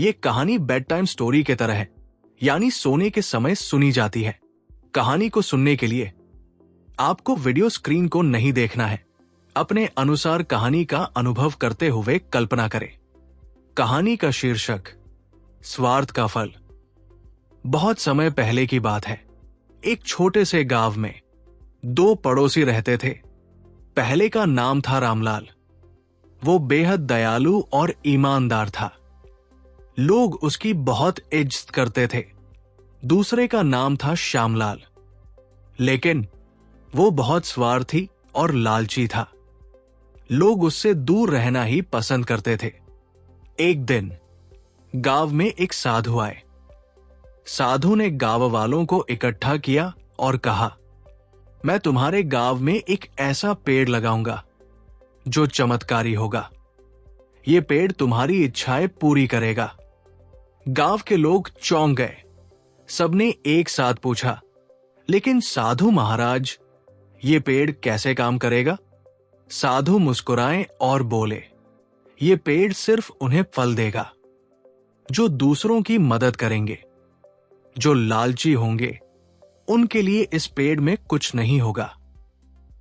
ये कहानी bed time story के तरह है, यानी सोने के समय सुनी जाती है। कहानी को सुनने के लिए आपको वीडियो स्क्रीन को नहीं देखना है। अपने अनुसार कहानी का अनुभव करते हुए कल्पना करें। कहानी का शीर्षक स्वार्थ का फल। बहुत समय पहले की बात है। एक छोटे से गांव में दो पड़ोसी रहते थे। पहले का नाम था रामलाल। वो बेहद दयालु और ईमानदार था। लोग उसकी बहुत इज्जत करते थे। दूसरे का नाम था श्यामलाल, लेकिन वो बहुत स्वार्थी और लालची था। लोग उससे दूर रहना ही पसंद करते थे। एक दिन गांव में एक साधु आए। साधु ने गांव वालों को इकट्ठा किया और कहा, मैं तुम्हारे गांव में एक ऐसा पेड़ लगाऊंगा जो चमत्कारी होगा। ये पेड़ तुम्हारी इच्छाएं पूरी करेगा। गांव के लोग चौंक गए। सबने एक साथ पूछा, लेकिन साधु महाराज, ये पेड़ कैसे काम करेगा? साधु मुस्कुराए और बोले, ये पेड़ सिर्फ उन्हें फल देगा जो दूसरों की मदद करेंगे। जो लालची होंगे उनके लिए इस पेड़ में कुछ नहीं होगा।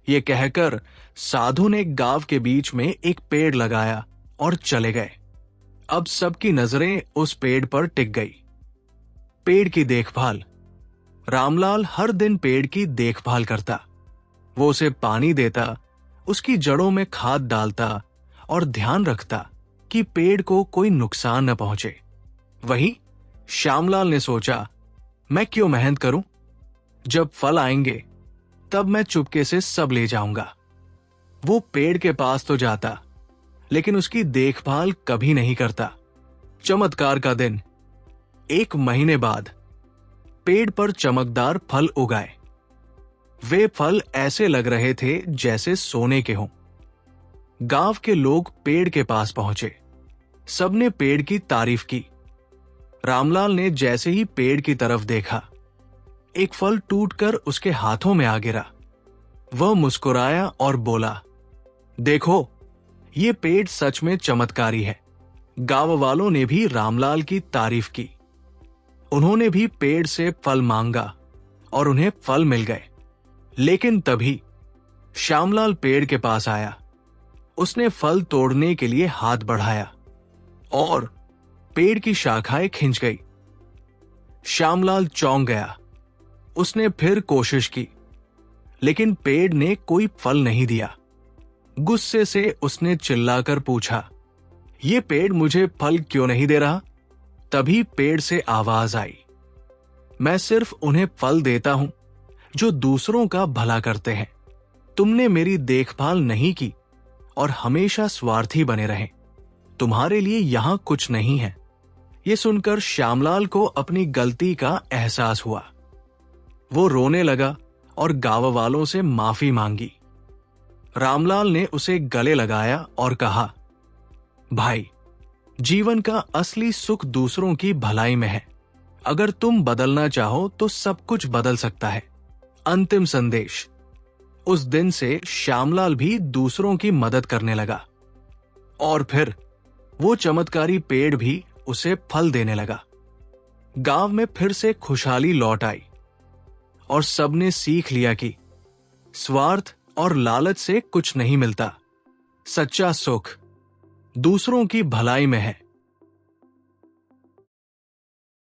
ये कहकर साधु ने गांव के बीच में एक पेड़ लगाया और चले गए। अब सबकी नजरें उस पेड़ पर टिक गई। पेड़ की देखभाल। रामलाल हर दिन पेड़ की देखभाल करता। वो उसे पानी देता, उसकी जड़ों में खाद डालता और ध्यान रखता कि पेड़ को कोई नुकसान न पहुंचे। वहीं श्यामलाल ने सोचा, मैं क्यों मेहनत करूं? जब फल आएंगे तब मैं चुपके से सब ले जाऊंगा। वो पेड़ के पास तो जाता, लेकिन उसकी देखभाल कभी नहीं करता। चमत्कार का दिन। एक महीने बाद पेड़ पर चमकदार फल उगाए। वे फल ऐसे लग रहे थे जैसे सोने के हों। गांव के लोग पेड़ के पास पहुंचे। सबने पेड़ की तारीफ की। रामलाल ने जैसे ही पेड़ की तरफ देखा, एक फल टूटकर उसके हाथों में आ गिरा। वह मुस्कुराया और बोला, देखो, ये पेड़ सच में चमत्कारी है। गांव वालों ने भी रामलाल की तारीफ की। उन्होंने भी पेड़ से फल मांगा और उन्हें फल मिल गए। लेकिन तभी श्यामलाल पेड़ के पास आया। उसने फल तोड़ने के लिए हाथ बढ़ाया और पेड़ की शाखाएं खिंच गई। श्यामलाल चौंक गया। उसने फिर कोशिश की, लेकिन पेड़ ने कोई फल नहीं दिया। गुस्से से उसने चिल्लाकर पूछा, ये पेड़ मुझे फल क्यों नहीं दे रहा? तभी पेड़ से आवाज आई, मैं सिर्फ उन्हें फल देता हूं जो दूसरों का भला करते हैं। तुमने मेरी देखभाल नहीं की और हमेशा स्वार्थी बने रहे। तुम्हारे लिए यहां कुछ नहीं है। यह सुनकर श्यामलाल को अपनी गलती का एहसास हुआ। वो रोने लगा और गांव वालों से माफी मांगी। रामलाल ने उसे गले लगाया और कहा, भाई, जीवन का असली सुख दूसरों की भलाई में है। अगर तुम बदलना चाहो तो सब कुछ बदल सकता है। अंतिम संदेश। उस दिन से श्यामलाल भी दूसरों की मदद करने लगा और फिर वो चमत्कारी पेड़ भी उसे फल देने लगा। गांव में फिर से खुशहाली लौट आई और सबने सीख लिया कि स्वार्थ और लालच से कुछ नहीं मिलता। सच्चा सुख दूसरों की भलाई में है।